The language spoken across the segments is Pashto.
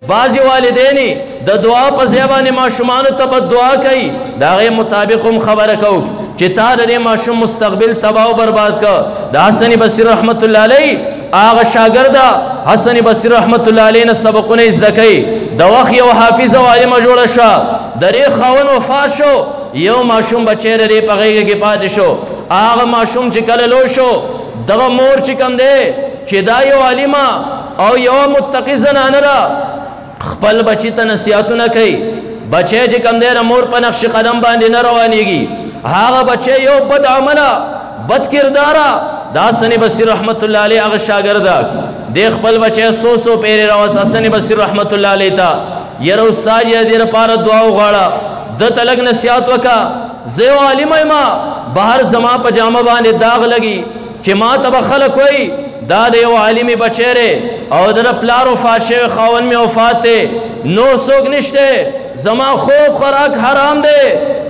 بعضی والدینی د دعا په ځای باندې ماشومانو ته به دعا کوي د هغې مطابق هم خبره کوو چې تا د دې ماشوم مستقبل تباه او برباد کړ. د حسن بصري رحمت الله علیه هغه شاګرده حسن بصري رحمت الله علیه نه سبقونه زده کوي. د وخت یو حافظه او عالمه جوړه شوه، د دې خاوند وفات شو، یو ماشوم بچی د دې په غېږه کې پاتې شو. هغه ماشوم چې کله لوی شو دغه مور چې کوم دی چې دا یو عالمه او یو متقي زنانه ده خپل بچی ته نصیحتونه کوي. بچی چې کوم دی مور په نقش قدم باندې نه روانېږي، هغه بچی یو بد عمله بد کرداره د حسن بصري رحمت الله علیه هغه شاګرده د خپل بچی سو پیرې راوس حسن بصري رحمت الله علیه ته یاره استاد یې دې لپاره دعا وغواړه، د ته لږ نصیحت وکړه، زه یو عالم یم بهر زما په جامه باندې داغ لګي چې ما ته به خلک وایي دا د یو عالمي بچی دی او د پلار وفات شوی خاوند مې وفات دی، نور څوک نشته، زما خوب خوراک حرام دی،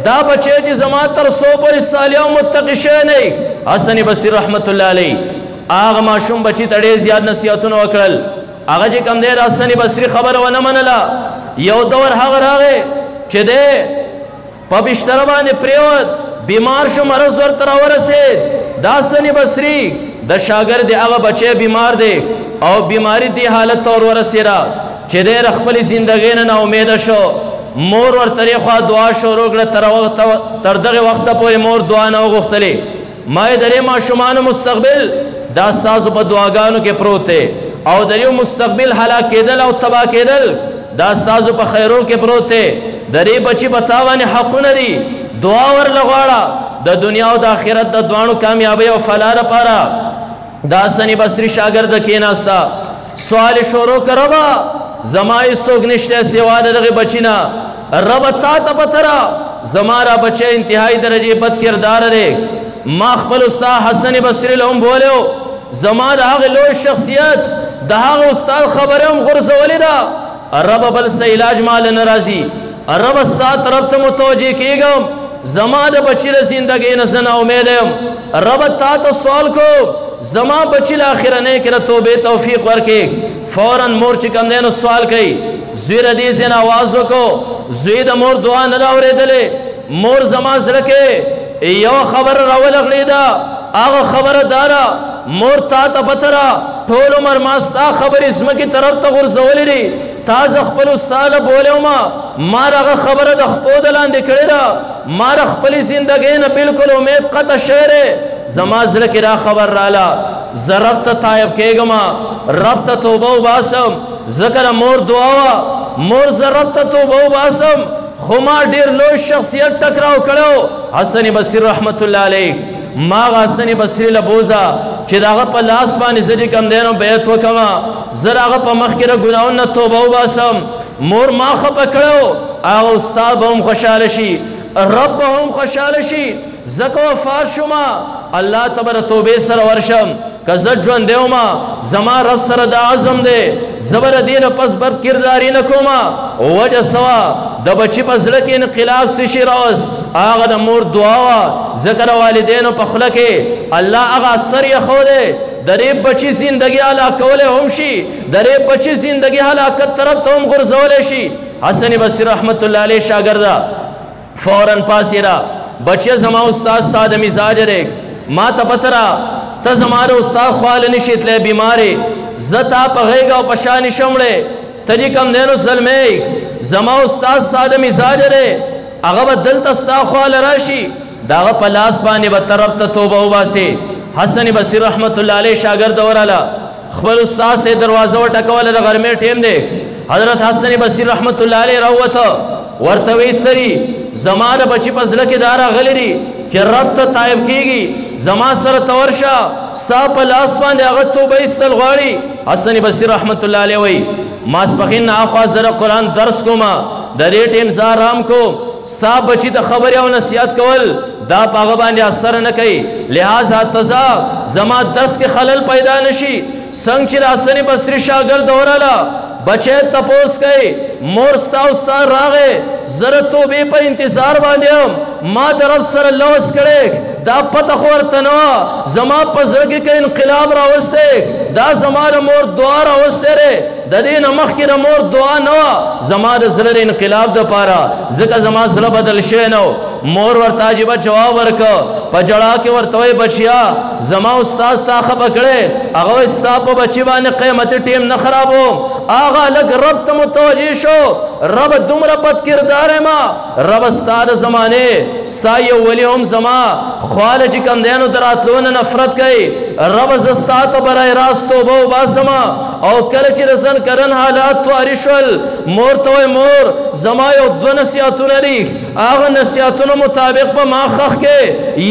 دا بچی چې زما تر څو پورې صالح او متقي شوی نه. حسن بصري رحمت الله علیه هغه ماشوم بچی ته ډېر زیات نصیحتونه وکړل. هغه چې کوم دی د حسن بصري خبره ونه منله. یو دور هغه راغی چې دی په بستر باندې پریوت، بیمار شو، مرض ورته راورسېد. د حسن بصري د شاګرد هغه بچی بیمار دی او بیماری دی حالت ته ورسېده چې دی د خپلې زندګۍ نه ناامیده شو. مور ورته خوا دعا شروع کړه، تر دغه وخته پورې مور دعا نه وغوښتلې. ما یې د دې ماشومانو مستقبل دا ستاسو په دعاګانو کې پروت دی او د دې مستقبل هلاک کېدل او تباه کېدل دا ستاسو په خیرو کې پروت دی. د دې بچي په تا باندې حقونه دي، دعا ورله غواړه د دنیا او د آخرت د دواړو کامیابۍ او فلاح لپاره. دا حسن بصري شاګرده کېناسته، سوال شروع کړه، ربه زما هېڅوک نشته سوا د دغې بچي نه، ربه تا ته پته را زما را بچی انتهایي درجې بد کرداره دی. ما خپل استاد حسن بصري له هم بولیو، زما د هغې لوی شخصیت د هغه استاد خبرې هم غورځولې ده، ربه بل څه علاج ماله نه راځي، ربه ستا طرف ته متوجه کېږم، زما د بچي له زندګۍ نه زه ناامیده یم، ربه تا ته سوال کوم زما بچی له آخرنۍ کې د توبې توفیق ورکړي. فوراً مور چې کوم دی نو سوال کوي، زوی د دې ځای نه آواز وکړو، زوی د مور دعا نه ده اورېدلې، مور زما زړه کې یو خبره راولغړېده، هغه خبره دا ده مور تا ته پته ده ټول عمر ما ستا خبرې ځمکې طرف ته غورځولې دي، تا زه خپل استاد له بولی ومه، ما د هغه خبره د خپو د لاندې کړې ده، ما د خپلې زندګۍ نه بلکل امید قطع شوی دی، زما زړه کې دا خبر راله، زه رب ته تایب کېږم، رب ته توبه وباسم، ځکه د مور دعا وه، مور زه رب ته توبه وباسم، خو ما ډېر لوی شخصیت ټکراو کړی حسن بصري رحمت الله علیه. ما هغه حسن بصري له بوځه چې د هغه په لاس باندې زه چې کوم دی نو بیعت وکړم، زه د هغه په مخ کې د ګناهونو نه توبه وباسم. مور ما خفه کړی، هغه استاد به هم خوشحاله شي، رب به هم خوشحاله شي، زکه وفات شومه الله ته به د توبې سره ورشم، که زه ژوندی ومه زما رب سره دا عزم دی زه به د دې نه پس بد کرداري نه کومه. وجه څه وه؟ د بچي په زړه کې انقلاب څه شي راوست؟ هغه د مور دعا وه، ځکه د والدینو په خوله کې الله هغه اثر ایښودی، د دې بچي زندګي هلاکولی هم شي، د دې بچي زندګي هلاکت طرف ته هم غورځولی شي. حسن بصري رحمت الله علیه شاګرده فوراً پاڅېده، بچی زما استاد ساده مزاج دی، ما ته پته را ته زما د استاد خواله نشي تللی، بیمارې، زه تا په غېږه او په شا نشم وړی، ته چې کوم دی نو زلمی زما استاد ساده مزاج دی، هغه به دلته ستا خواله راشي، د هغه په لاس باندې به طرف ته توبه وباسې. حسن بصري رحمت الله علیه شاګرده ورغله، خپل استاد ته دروازه وټکوله، د غرمې ټیم دی، حضرت حسن بصري رحمت الله علیه راووته، ورته وی سري زما د بچي په زړه کې دا راغلی دي چې رب ته تایب کېږي، زما سره ته ورشه، ستا په لاس باندې هغه توبه ایستل غواړي. حسن بصري رحمت الله علیه وایي ماسپښین نه اخوا زه د قرآن درس کومه، د دې ټیم زه آرام کوم، ستا بچي ته خبرې او نصیحت کول دا په هغه باندې اثر نه کوي، لہذا ته زما درس کې خلل پیدا نشي. څنګه چې د حسن بصري شاګرد ورغله، بچی تپوس کوي، مور ستا استاد راغی، زه د توبې په انتظار باندې یم، ما د رب سره لوس کړی، دا پته خو ورته نه وه، زما په زړه کې که انقلاب راوستی، دا زما د مور دعا راوستی دی، د دې نه مخکې د مور دعا نه وه زما د زړه د انقلاب دپاره، ځکه زما زړه بدل شوی نه و. مور ورته عجیبه جواب ورکړ، په ژړا کې ورته وایي بچیا زما استاد تا خفه کړی، هغه وایي ستا په بچي باندې قیمتي ټیم نه خرابوم. هغه هلک رب ته متوجه شو، رب دومره بد کردار ما، رب ستا د زمانې ستا یو ولی هم زما خواله چې کوم دی نو د راتلو نه نفرت کوي، رب زه ستا ته برای راست توبه وباسمه. او کله چې د زن کرن حالات تواري شول، مور ته وایي مور زما یو دوه نصیحتونه دي، هغه نصیحتونو مطابق به ما خښ کې،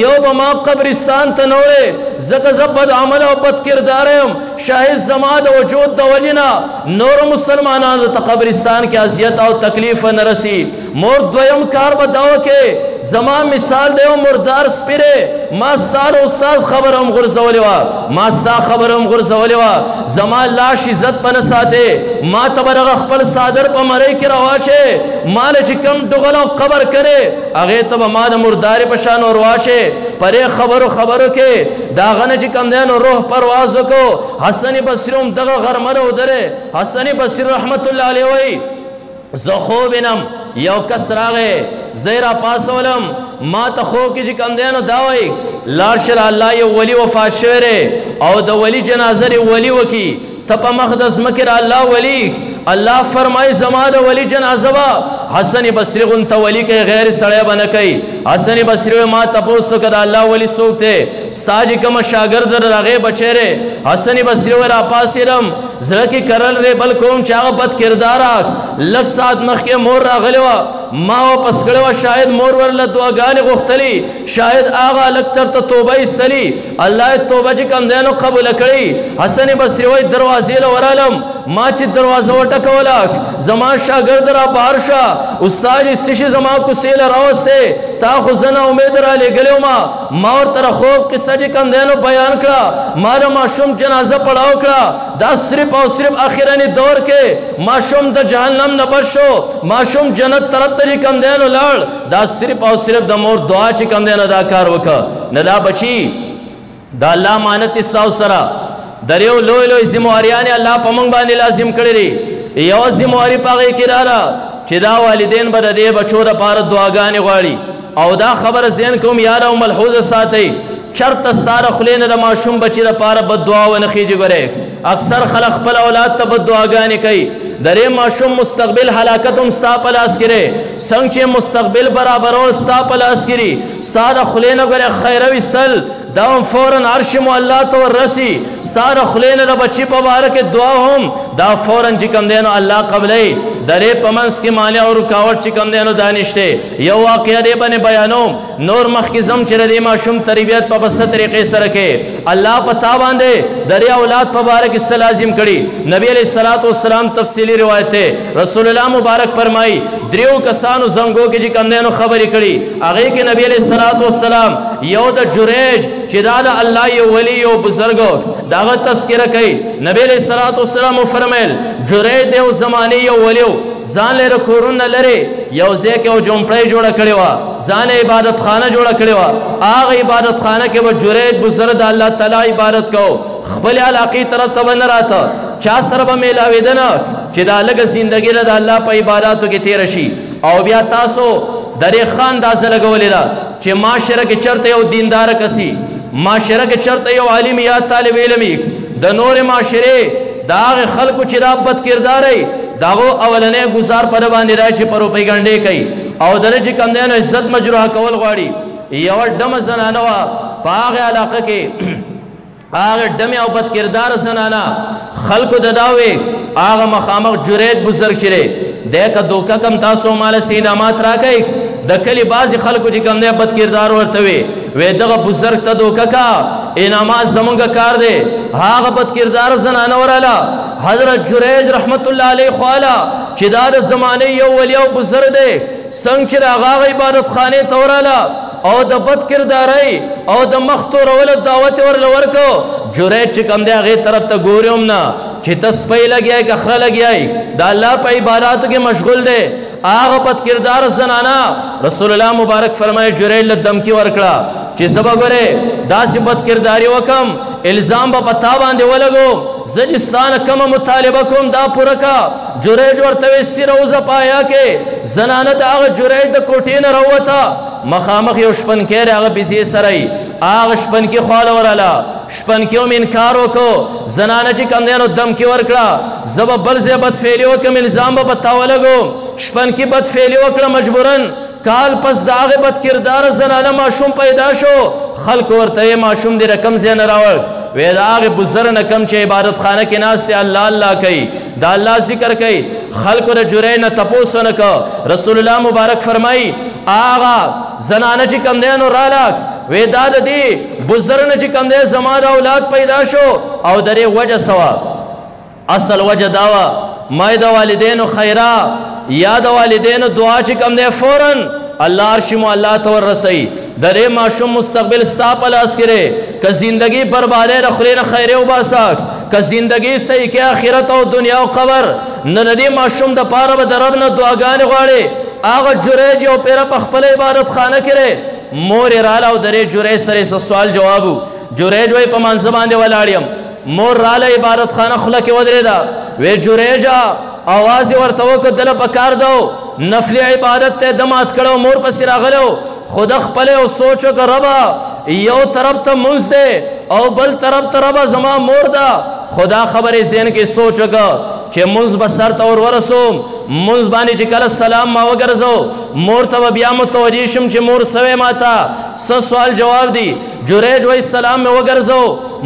یو به ما قبرستان ته نه وړې ځکه زه بد عمل او بد کردار یم، شاید زما د وجود د وجې نه نورو مسلمانانو ته قبرستان کې اذیت او تکلیف نه رسی. مور دویم کار به دا وکړې، زما مثال دی یو مردار سپیرې، ما ستا د استاد خبره هم غورځولې وه، ما ستا خبره هم غورځولې وه، زما لاش عزت به نه ساتې، ما ته به دغه خپل صادر په مرۍ کې راواچې، ما له چې کوم ډغل او قبر کړې هغې ته به ما د مردارې په شان ور واچې. په دې خبرو کې د هغه نه چې کوم دی نو روح پرواز وکړو. حسن بصري هم دغه غرمه نه ودرې، حسن بصري رحمت الله علیه وایي زه خوب وینم یو کس راغی، زه یې راپاڅولم، ما ته خوب کې چې کوم دی نو دا وایي لاړ شه الله یو ولی وفات شوی دی او د ولی جنازه دې ولی وکړي، ته په مخ د ځمکې د الله ولی. الله فرمایي زما د ولی جنازه به حسن بصري غونته ولی کوي، غیر سړی به نه کوي. حسن بصري ما تپوس وکړه د الله ولی څوک دی، ستا چې کومه شاګرد د هغې بچی دی. حسن بصري وایي راپاڅېدم، زړه کې کرل ریبل کوم چې هغه بد کرداره لږ ساعت مخکې مور راغلی وه، ما واپس کړې وه، شاید مور ورله دعاګانې غوښتلي، شاید هغه هلک ترته توبه ایستلي، الله یې توبه چې کوم دی نو قبوله کړي. حسن بصري وایي دروازې له ورالم، ما چې دروازه وټکوله زما شاګرد را بهر شه، استاد یې څه شي زما کوڅې له راوستې، تا خو زه نا امید را لېږلی ومه. ما ورته د خوب قصه چې کوم دی نو بیان کړه، ما د ماشوم جنازه پړاو کړه، دا صرف او صرف اخرني دور کې ماشوم د جهنم نه بچ شو، ماشوم جنت طرف ته چې کوم دی نو لاړ، دا صرف او صرف د مور دعا چې کوم دی نو دا کار وکړه. نه دا بچي دا الله مانت ستاسو سره در یو لوی لوی ذمہواریانې الله په موږ باندې لازم کړی دي. یو ذمہواري په هغې کې راله چې دا والدین به د دې بچو دپاره دعاګانې غواړي، او دا خبره ذهن کوم یاده او ملحوظه ساتئ، چرته ستا د خولې نه د ماشوم بچي دپاره بد دعا ونه خیږي. ګورئ اکثر خلک خپل اولاد ته بد دعاګانې کوي، د دې ماشوم مستقبل هلاکت هم ستا په لاس کې دی، څنګه چې مستقبل برابرول ستا په لاس کې دي. ستا د خولې نه ګورئ خیره ویستل دا هم فوراً عرش معلا ته وررسي، ستا د خولې نه د بچي په باره کې دعا هم دا فوراً چې کوم دی نو الله قبلوي. د دې په منځ کې مانع او رکاوټ چې کوم دی نو دا نشته. یو واقعه دې باندې بیانوم، نور مخکې ځم چې د دې ماشوم تربیت په بسته طریقې سره کې الله په تا باندې د دې اولاد په باره کې څه لازم کړي. نبی علیه الصلاۃ والسلام تفصیلی روایت ہے، رسول الله مبارک فرمائی دریو کسانو زنګو کې چې کوم دی نو خبرې کړي، هغې کې نبی علیه الصلاۃ والسلام یو د جریج چې دا د الله یو ولی یو بزرګ د هغه تذکره کوي. نبی علیه الصلاۃ والسلام وفرمیل جریج د یو زمانې یو ولی و، ځان لري کورونه لري، یو ځای کې یو جومپړۍ جوړه کړې وه، ځان یې عبادت خانه جوړه کړې وه. هغه عبادت خانه کې به جریج بزرګ د الله تعالی عبادت کو، خپل علاقې طرف ته به نه راته، چا سره به میلاوېده نه چې دا لږه زندګي ده د الله په عباداتو کې تېره شي. او بیا تاسو درې ښه اندازه لګولې ده چې معاشره کې چېرته یو دینداره کسي، معاشره کې چېرته یو عالم یا طالب علم د نورې معاشرې د هغې خلکو چې دا بد کرداره د هغو اولنی ګزار په ده باندې دی چې په روپۍ کوي او د ده چې کوم دی نو عزت مجروحه کول غواړي. یوه ډمه زنانه وه په هغې علاقه کې، هغه ډمې او بد کرداره زنانه خلکو د دا وې هغه مخامخ جریج بزرګ چې دی دی که دوکه کم تاسو ماله څه انعامات راکئ. د کلي بعضې خلکو چې کوم دی بد کردار ورته وې دغه بزرګ ته دوکه کا، انعامات زمونږ کار دی. هغه بد کردار زنانه وراله حضرت جریج رحمت الله علیه خواله چې دا د زمانې یو ولی او بزرګ دی، څنګه چې د هغه عبادت خانې ته وراله او د بد کردارۍ او د مخ تورولو دعوت یې ورله ورکړو. جریج چې کوم دی هغې طرف ته ګوري هم نه چې ته سپی لګیای که خره لګیای، د الله په عباداتو کې مشغول دی. هغه بد کردار زنانه رسول الله مبارک فرمایي جریج له دمکي ورکړه چې زبا ګوره داسې بد کرداري وکم الزام به پتا باندې ولګو زجستان کم مطالبه کوم دا پوره کا جریج ورته سیر او زپایا کې زنانه د هغه جریج د کوټې نه راوته مخامخ یو شپنکې هغه بيزي سره هغه شپنکې خواله وراله شپنکې هم انکار وکړو زنانه چې کم دینو دم کې ورکړه زب بل زه بد فعلی وکم الزام به پتا ولګو شپنکې بد فعلی وکړه مجبورن کال پس د هغه بد کردار زنانه ماشوم پیدا شو خلق ورته ماشوم دې رقم زین راوړ وې دا هغه بزر نه کم چې عبادت خانه کې ناس ته الله الله کوي دا الله ذکر کوي خلق ور جوړې نه تپوس نه کو رسول الله مبارک فرمایي آغا زنانه چې کم دینو رالاک وې دا دې بزر نه چې کم دې زماده اولاد پیدا شو او درې وجه سوا اصل وجه داوا مای د والدینو خیره یا د والدینو دعا چې کم دې فورن الله عرش مو الله تور رسي درې ماشوم مستقبل ستا په لاس کې که زندگی برباده رخلین خیره او باساک که زندگی صحیح کې آخرت او دنیا او قبر نه دې ماشوم د پاره به درب نه دعاګانې غواړي هغه جریج او پیر په خپل عبادت خانه کې مور رااله او درې جریج سره سوال جوابو جریج وای په منځ باندې ولاړیم مور رااله عبادت خانه خله کې ودرېدا وې جریجا आवाज ورته وکړه دل په کار دو نفلی عبادت ته دمات کړو مور پسې راغلو خود خپل او سوچو که ربا یو طرف ته منځ دی او بل طرف ته ربا زما مور دا خدا خبرې ذهن کې سوچو که چې منځ به سر ته ورسوم منځ باندې چې کله سلام ما وګرځو مور ته بیا متوجه شم چې مور سوې ماته څه سوال جواب دی جریج وای سلام مې وګرځو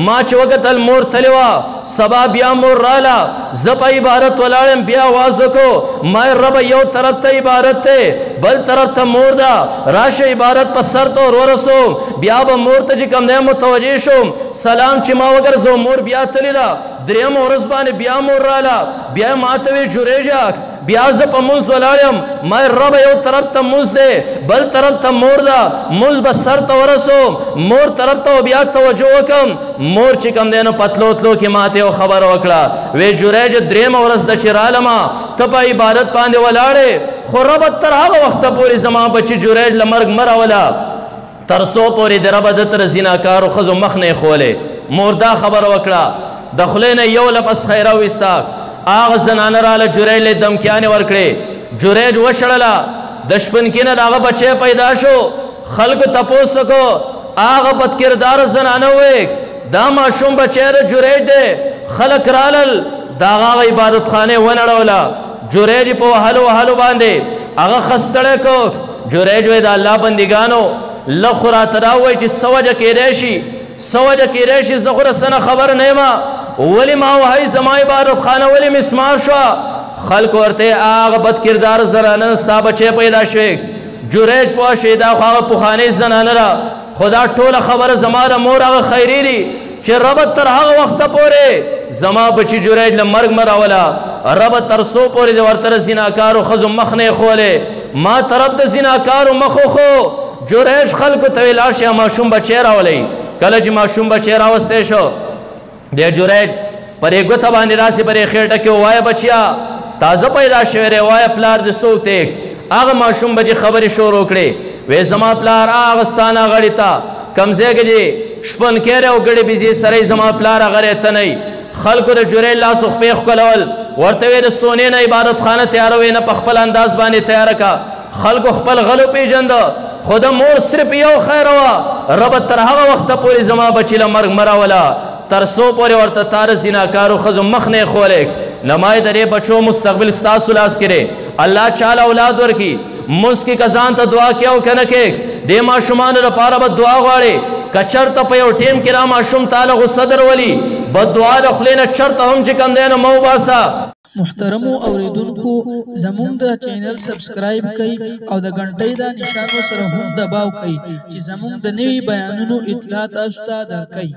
ما چې وکتل مور تلوا سبا بیا مور رااله زه په عبادت ولاړم بیا आवाज وکړو ما رب یو طرف ته عبادت ته بل طرف ته مور دا راشه عبادت په سر ته ورسوم بیا به مور ته چې کوم دی متوجه شم سلام چې ما وګرځو مور بیا تللا دریم ورځ باندې بیا مور رااله بیا ماته وی جوړېږه بیا زه په منځ ولاړم ما رب یو طرف ته منځ دی بل طرف ته مور ده منځ به سر ته ورسوم مور طرف ته بیا توجه وکم مور چې کوم دی نو پتلو تلو کې ماته یو خبر وکړه وی جوړېج دریم ورځ د چرالما ته په عبادت باندې ولاړې خو رب تر هغه وخت پورې زما بچي جوړېج لمرګ مراولا ترسو پورې د رب د تر زیناکار خزو مخ نه خوله مور دا خبر وکړه د خلینه یو لفظ خیره وستا آغا زنانه راله جوریج له دمکیانې ورکړې جوریج وشړله د شپنکي نه د هغه بچی پیدا شو خلکو تپوس وکړو هغه بدکردار زنانه وویل دا ماشوم بچی د جوریج دی خلک رالل د هغه عبادتخانې ونړوله جوریج په وهلو وهلو باندې هغه خستړی کو جوریج وایي د الله بندګانو لږ خو راته راووایي چې څه وجه کیدی شي څه وجه کیدی شي زه خو رسنه خبر نه یم ولی ما وهی زما عبادت خانه ولی مسمار شو خلق ورته هغه بد کردار زنانه ستا بچی پیدا شوی جوریج پوه شي دا خو هغه پخوانۍ زنانه را خدا ټوله خبره زما د مور هغه خیري دي چې رب تر هغه وخته پورې زما بچی جوریج له مرګ مراوله رب تر څو پورې د ورته زیناکارو ښځو مخ نه خولی ما طرف د زیناکارو مخ وخو جوریج خلکو ته ویل لاړ شئ ماشوم بچی راولئ کله چې ماشوم بچی راوستی شو د جوریج پرې ګوته باندې راسي پرې خېټه کې ووایه بچیا تازه پیدا شوی دی وایه پلار دې څوک دی هغه ماشوم به چې خبرې شروع کړې وی زما پلار هغه ستا نه غړي ته کوم ځای کې چې شپنکۍ او ګړې بيزي سره زما پلار هغه ته نه خلکو د جوریج لاس خپې ښکلول ورته وی د سونې نه عبادت خانه تیاروي نه په خپل انداز باندې تیاره کا خلکو خپل غلو پیژنده خود مور صرف یو خیر وا رب تر هغه وخت پورې زما بچی له مرګ مراوله تر څو پورې ورته تار زیناکارو ښځو مخ نه خولیک نمای درې بچو مستقبل ستاسو لاس کې الله چاله اولاد ورکی مونږ کې کزان ته دعا کیاو کنه کې دې ماشومانو لپاره به دعا غواړي کچرته په یو ټیم کې را ماشوم تعالی غصه درولي بد دعا د خلینه چرته هم چې کم دینه مو باسا محترمو اوریدونکو زموږ د چینل سبسکرایب کړئ او د غنټۍ د نشان سره هم دباو کړئ چې زموږ د نوي بیانونو اطلاع تاسو ته درکړي